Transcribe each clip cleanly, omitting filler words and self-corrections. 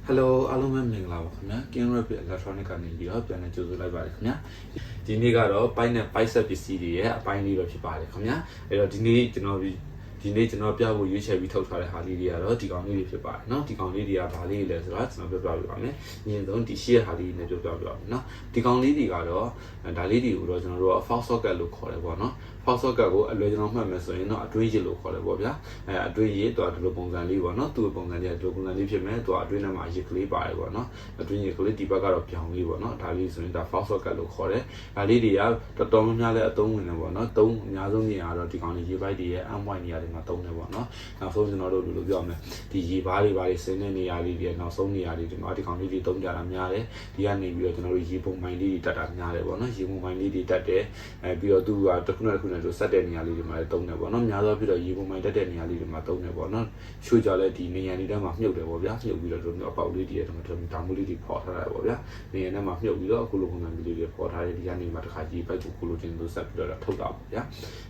Hello အားလုံးပဲမင်္ဂလာပါခင်ဗျာ King Rap Electronic ကနေပြီးတော့ပြန်လည်ကြိုဆိုလိုက်ပါတယ်ခင်ဗျာဒီနေ့ကတော့ပိုင်းနဲ့ပိုက်ဆက်ပစ္စည်းတွေရဲ့အပိုင်းလေးပဲဖြစ်ပါတယ်ခင်ဗျာအဲ့တော့ဒီနေ့ကျွန်တော်ပြဖို့ရွေးချယ်ပြီးထုတ်ထားတဲ့ဟာလေးတွေကတော့ဒီကောင်လေးတွေဖြစ်ပါတယ်เนาะဒီကောင်လေးတွေကဘာလေးလဲဆိုတော့ကျွန်တော်ပြောပြပြပါမယ်။အရင်ဆုံးဒီရှေ့ဟာလေးနဲ့ပြောပြပြပါမယ်เนาะဒီကောင်လေးတွေကတော့ဒါလေးတွေကိုတော့ကျွန်တော်တို့က Fox Socket လို့ခေါ်တယ်ပေါ့เนาะ Fox Socket ကိုအလွယ်ကျွန်တော်မှတ်မယ်ဆိုရင်တော့အတွင်းရစ်လို့ခေါ်တယ်ပေါ့ဗျာအတွင်းရစ်တော့ဒီလိုပုံစံလေးပေါ့เนาะသူ့ပုံစံလေးကဒီလိုပုံစံလေးဖြစ်မယ်သူကအတွင်းထဲမှာရစ်ကလေးပါတယ်ပေါ့เนาะအတွင်းရစ်ကလေးဒီဘက်ကတော့ပြောင်းလေးပေါ့เนาะဒါလေးဆိုရင်ဒါ Fox Socket လို့ခေါ်တယ်ဒါလေးတွေကတော်တော်များများလည်းအသုံးဝင်တယ်ပေါ့เนาะသုံးအများဆုံးနေရာတော့ဒီကောင်လေးရေပိုက်တွေရဲ့ M1 နေရာတွေမှာသုံးတယ်ပေါ့เนาะနောက်ဆုံးကျွန်တော်တို့လိုပြောမယ်ဒီရေဘားတွေဆင်းတဲ့နေရာလေးတွေနောက်ဆုံးနေရာလေးဒီမှာဒီကောင်လေးတွေသုံးကြတာများတယ်ဒီကနေပြီးတော့ကျွန်တော်တို့ရေပုံမိုင်းလေးတွေတက်တာများတယ်ပေါ့เนาะရေပုံမိုင်းလေးတွေတက်တယ်ပြီးတော့သူကတစ်ခုနဲ့ဆိုဆက်တဲ့နေရာလေးတွေမှာသုံးတယ်ပေါ့เนาะများသောပြီးတော့ရေပုံမိုင်းတက်တဲ့နေရာလေးတွေမှာသုံးတယ်ပေါ့เนาะချို့ကြလဲဒီနေရာလေးတွေမှာမြုပ်တယ်ပေါ့ဗျာမြုပ်ပြီးတော့တို့မျိုးအပေါက်လေးတွေတော့ဒါမိုးလေးတွေဖော်ထားတာပေါ့ဗျာနေရာထဲမှာမြုပ်ပြီးတော့အခုလိုပုံစံမျိုးလေးတွေဖော်ထားတယ်ဒီကနေမှတစ်ခါရေပိုက်ကိုခုလိုချင်းလို့ဆက်ပြီးတော့ထုတ်တာပေါ့ဗျာ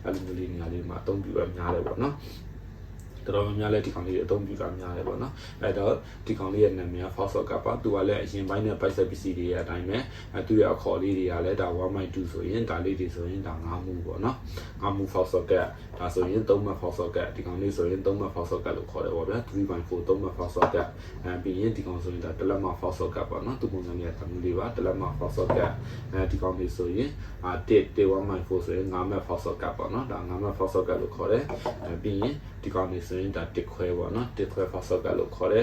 အဲ့လိုလေးနေရာလေးမှာအသုံးပြုရများတယ်ပေါ့เนาะတော်များများလည်းဒီကောင်လေးအသုံးပြုတာများတယ်ပေါ့နော်အဲ့တော့ဒီကောင်လေးရဲ့နာမည်က Fox Socket ပါသူကလည်းအရင်ပိုင်းနဲ့ပိုက်ဆက်ပစ္စည်းတွေရဲ့အတိုင်းပဲသူ့ရဲ့အခေါ်လေးတွေကလည်းဒါ 1.2 ဆိုရင်ဒါလေးတွေဆိုရင်ဒါ9 move ပေါ့နော်9 move Fox Socket ဒါဆိုရင်3 move Fox Socket ဒီကောင်လေးဆိုရင်3 move Fox Socket လို့ခေါ်တယ်ပေါ့ဗျာ 3.4 3 move Fox Socket ပြီးရင်ဒီကောင်ဆိုရင်ဒါ1လက်မ Fox Socket ပေါ့နော်သူပုံစံလေးကတမျိုးလေးပါ1လက်မ Fox Socket ဒီကောင်လေးဆိုရင်1.4 ဆိုရင်9 move Fox Socket ပေါ့နော်ဒါ9 move Fox Socket လို့ခေါ်တယ်ပြီးရင်ဒီကောင်လေးဆိုရင်ဒါတစ်ခွဲပေါ့နော်တစ်ခွဲ Fox Socket လို့ခေါ်တယ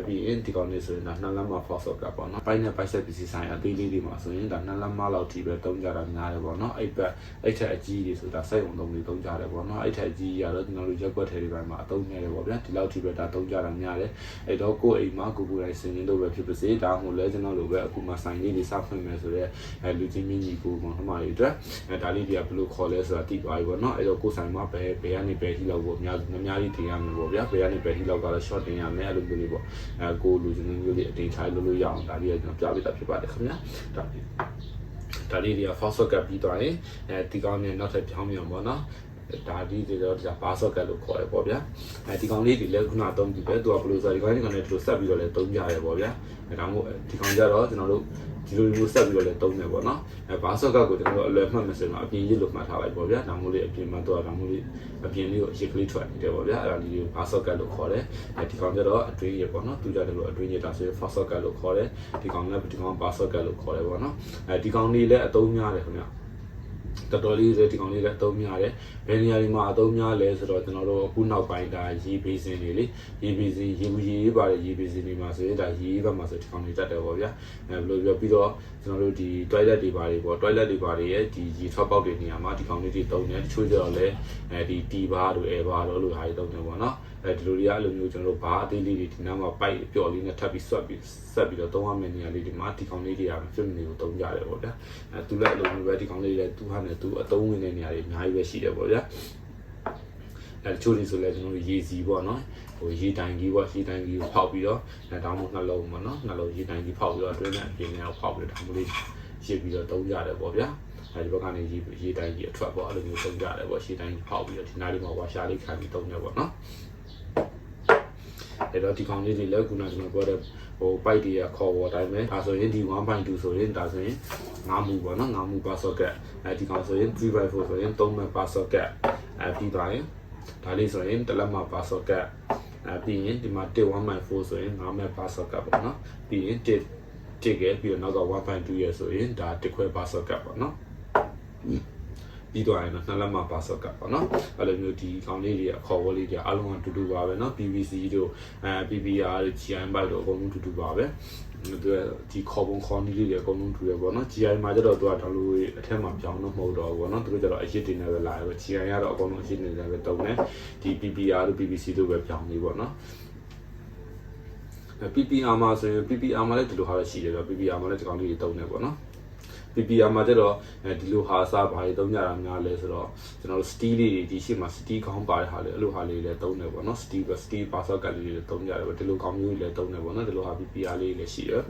်ပြီးရင်ဒီကောင်လေးဆိုရင်ဒါ2လက်မ Fox Socket ပေါ့နော်ပိုင်းနဲ့ပိုက်ဆက်ပစ္စည်းဆိုင်အသေးလေးတွေမှာဆိုရင်ဒါ2လက်မလောက်ထိပဲသုံးကြတာများတယ်ပေါ့နော်အဲ့ထက်အကြီးတွေဆိုတာစိတ်ဝင်သုံးတွေသုံးကြတယ်ပေါ့နော်အဲ့ထက်အကြီးရတော့ကျွန်တော်တို့ရက်ွက်ထဲတွေပိုင်းမှာအသုံးနေတယ်ပေါ့ဗျာဒီလောက်ထိပဲဒါသုံးကြတာများတယ်အဲ့တော့ကိုယ့်အိမ်မှာကိုယ်တိုင်စင်ရင်လို့ပဲဖြစ်ပါစေဒါမှမဟုတ်လဲကျွန်တော်တို့ပဲအခုမှဆိုင်လေးတွေစဖွင့်မယ်ဆိုတော့လူချင်းမင်းကြီးကိုမောင်နှမတွေအတွက်ဒါလေးတွေကဘယ်လိုခေါ်လဲဆိုတာသိသွားပြီပေါ့နော်အဲ့တော့ကိုယ်ဆိုင်မှာဘယ်ကနေဘယ်ထိလောက်ကိုအများကြီးတင်ရမယ်ပေါ့ဗျာဘယ်ကနေဘယ်ထိလောက်ကတော့ short တင်ရမယ်အဲ့လိုမျိုးလေးပေါ့ကိုလူချင်းမျိုးလေးအတင်ချလို့ရအောင်ဒါလေးကကျွန်တော်ပြပေးတာဖြစ်ပါတယ်ခင်ဗျာဒါလေးတွေက Fox Socket ပြီးသွားရင်ဒီကောင်နဲ့နောက်ထပ်ပြောင်းပြန်ပေါ့နော်ဒါဒီတော့ဒါ bar socket လို့ခေါ်တယ်ပေါ့ဗျာဒီကောင်လေးဒီလည်းခုနသုံးပြီးပဲသူကဘယ်လိုဆိုဒီကောင်နဲ့ဒီလိုဆက်ပြီးတော့လည်းသုံးကြရတယ်ပေါ့ဗျာဒါမှမဟုတ်ဒီကောင်ကြတော့ကျွန်တော်တို့ဒီလိုဆက်ပြီးတော့လည်းသုံးတယ်ပေါ့နော်bar socket ကိုကျွန်တော်တို့အလွယ်မှတ်မယ်ဆိုရင်အပြင်ရစ်လို့မှတ်ထားလိုက်ပေါ့ဗျာဒါမှမဟုတ်လေအပြင်မှာတော့ဒါမှမဟုတ်လေအပြင်လေးကိုရစ်ကလေးထွက်နေတယ်ပေါ့ဗျာအဲ့ဒါလေးကို bar socket လို့ခေါ်တယ်ဒီကောင်ကြတော့အတွင်းရစ်ပေါ့နော်သူကြတယ်လို့အတွင်းရစ်ဒါဆိုရင် Fox Socket လို့ခေါ်တယ်ဒီကောင်လည်းဒီကောင် bar socket လို့ခေါ်တယ်ပေါ့နော်ဒီကောင်လေးလည်းအသုံးများတယ်ခင်ဗျတော်တော်လေးဒီကောင်လေးလည်းအသုံးများတယ်ဘယ်နေရာတွေမှာအသုံးများလဲဆိုတော့ကျွန်တော်တို့အခုနောက်ပိုင်းဒါရေပေးစင်တွေလေရေပေးစင်ရေပါတယ်ရေပေးစင်တွေမှာဆိုရင်ဒါရေဘက်မှာဆိုဒီကောင်လေးတက်တယ်ပေါ့ဗျာဘယ်လိုပြောပြီးတော့ကျွန်တော်တို့ဒီ toilet တွေပါတယ်ပေါ့ toilet တွေပါတယ်ရဲ့ဒီရေထွက်ပေါက်တွေနေရာမှာဒီကောင်လေးတွေသုံးတယ်တချို့ကျတော့လည်းဒီတီဘာတို့အဲဘာတို့လို့ဟာတွေသုံးတယ်ပေါ့နော်ဒီလိုတွေကအဲ့လိုမျိုးကျွန်တော်တို့ဘာအသေးလေးတွေဒီနားမှာပိုက်ပျော်လေးနဲ့ထပ်ပြီးဆက်ပြီးတော့သုံးရမယ့်နေရာလေးဒီမှာဒီကောင်လေးတွေကဖြစ်နေလို့သုံးကြတယ်ပေါ့ဗျာသူလည်းအဲ့လိုမျိုးပဲဒီကောင်လေးတွေသူဟာနဲ့သူအသုံးဝင်တဲ့နေရာတွေအများကြီးပဲရှိတယ်ပေါ့ဗျာတချို့တွေဆိုလည်းကျွန်တော်တို့ရေစီပေါ့နော်ရေတိုင်ကြီးပေါ့ရေတိုင်ကြီးကိုဖောက်ပြီးတော့ဒါမှမဟုတ်နှလုံးပေါ့နော်နှလုံးရေတိုင်ကြီးဖောက်ပြီးတော့အတွင်းနဲ့အပြင်နဲ့ဖောက်ပြီးတော့ဒါမှမဟုတ်ရစ်ပြီးတော့သုံးကြတယ်ပေါ့ဗျာဒီဘက်ကနေရေတိုင်ကြီးအထွက်ပေါ့အဲ့လိုမျိုးသုံးကြတယ်ပေါ့ရေတိုင်ကြီးဖောက်ပြီးတော့ဒီနားလေးမှာဝါရှာလေးခံပြီးသုံးတယ်ပေါ့နော်အဲ့တော့ဒီကောင်လေးတွေလည်းခုနကကျွန်တော်ပြောတဲ့ပိုက်တွေရခေါ်ပေါ်တိုင်းပဲဒါဆိုရင်ဒီ 1.2 ဆိုရင်ဒါဆိုရင်9 move ပေါ့နော်9 move bar socket ဒီကောင်ဆိုရင် 3.4 ဆိုရင်3 move bar socket ပြီးသွားရင်ဒါလေးဆိုရင်1လက်မ bar socket ပြီးရင်ဒီမှာ1.4 ဆိုရင်9 move bar socket ပေါ့နော်ပြီးရင်1ကပြီးတော့နောက်က 1.2 ရဆိုရင်ဒါ1ခွဲ bar socket ပေါ့နော်ပြီးတော့ရင်တော့2လက်မ bar socket ပေါ့နော်အဲ့လိုမျိုးဒီကောင်လေးတွေအခေါ်ဝေါ်လေးတွေအားလုံးကတူတူပါပဲเนาะ PVC တို့ PPR တို့ GI ဘိုက်တို့အကုန်လုံးတူတူပါပဲသူဒီခေါ်ပုံခေါ်နည်းလေးတွေအကုန်လုံးတူတယ်ပေါ့နော် GI မှာကျတော့သူကဒါလိုအထက်မှာပြောင်းတော့မဟုတ်တော့ဘူးပေါ့နော်သူတို့ကျတော့အရစ်တင်နေပဲလာတယ် GI ကတော့အကုန်လုံးအရစ်နေတယ်ပဲတုံးတယ်ဒီ PPR တို့ PVC တို့ပဲပြောင်းနေပေါ့နော်PPR မှာဆိုရင် PPR မှာလည်းဒီလိုဟာရှိတယ်တော့ PPR မှာလည်းဒီကောင်လေးတွေတုံးနေပေါ့နော် PPR မှာကျတော့ဒီလိုဟာစားဘာတွေသုံးကြတာများလဲဆိုတော့ကျွန်တော်တို့ steel လေးတွေဒီရှေ့မှာ steel ခေါင်းပါတဲ့ဟာလေးအဲ့လိုဟာလေးလည်းသုံးတယ်ပေါ့နော် steel password ကလေးတွေသုံးကြတယ်ပေါ့ဒီလိုခေါင်းမျိုးတွေလည်းသုံးတယ်ပေါ့နော်ဒီလိုဟာ PPR လေးလည်းရှိတယ်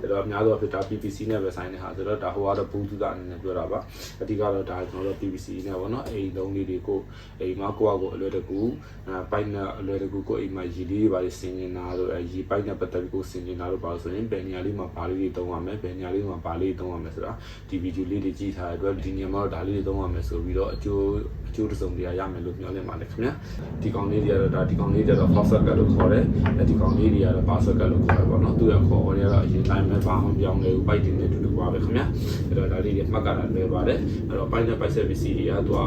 အဲ့တော့အများဆုံးဖြစ်တာ PPC နဲ့ပဲဆိုင်တဲ့ဟာဆိုတော့ဒါဟိုကတော့ဘူးသူသားအနေနဲ့ပြောတာပါအဓိကတော့ဒါကျွန်တော်တို့ PPC နဲ့ပေါ့နော်အိမ်လုံးလေးတွေကိုအိမ်မှာကိုယ့်အကိုအလွယ်တကူပိုက်နဲ့အလွယ်တကူကိုအိမ်မှာရေလေးတွေပါဆင်နေတာတို့ရေပိုက်နဲ့ပတ်သက်ပြီးကိုဆင်နေတာတို့ပါလို့ဆိုရင်ဘယ်နေရာလေးမှာဘာလေးတွေသုံးရမယ်ဘယ်နေရာလေးမှာဘာလေးသုံးရမယ်ဆိုတာဒီဗီဒီယိုလေးတွေကြည့်ထားတဲ့အတွက်ဒီနေရာမှာတော့ဒါလေးတွေသုံးရမယ်ဆိုပြီးတော့အကျိုးတစ်စုံတရာရမယ်လို့မျှော်လင့်ပါတယ်ခင်ဗျာဒီကောင်လေးတွေကတော့ဒီကောင်လေးတွေတော့ password ကလို့ခေါ်တယ်ဒီကောင်လေးတွေကတော့ password ကလို့ခေါ်တယ်ပေါ့နော်သူရခေါ်ရတော့အရင်တိုင်းပဲဘာမှပြောင်းလဲဘူးပိုက်တင်နေတူတူပါပဲခင်ဗျာအဲ့တော့ဒါလေးတွေမှတ်ကတာလွယ်ပါတယ်အဲ့တော့ပိုက်နဲ့ပိုက်ဆက်ပစ္စည်းတွေကသူက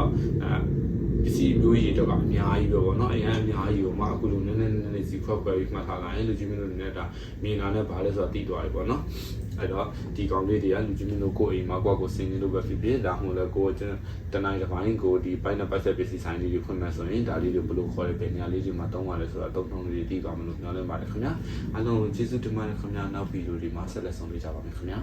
ပစ္စည်းမျိုးရည်တော့ကအများကြီးပဲပေါ့နော်အရင်အများကြီးကိုမှအခုလိုနည်းနည်းစီခွက်ခွဲပြီးမှတ်ထားလိုက်ရင်လူကြီးမင်းတို့လည်းဒါမြင်တာနဲ့ဘာလဲဆိုတာသိသွားပြီပေါ့နော်အဲ့တော့ဒီကောင်လေးတွေကလူကြီးမင်းတို့ကိုအိမ်မှာကိုစင်နေလို့ပဲဖြစ်ဖြစ်ဒါမှမဟုတ်လည်းကိုတနိုင်တစ်ပိုင်းကိုဒီပိုက်နဲ့ပိုက်ဆက်ပစ္စည်းဆိုင်လေးတွေဖွင့်မယ်ဆိုရင်ဒါလေးတွေဘယ်လိုခေါ်လဲဘယ်နေရာလေးတွေမှာသုံးရလဲဆိုတာတုံးလေးတွေသိသွားမလို့ပြောနေပါတယ်ခင်ဗျာအားလုံးကျေးဇူးတင်ပါတယ်ခင်ဗျာနောက်ဗီဒီယိုဒီမှာဆက်လက်ဆောင်ပေးကြပါမယ်ခင်ဗျာ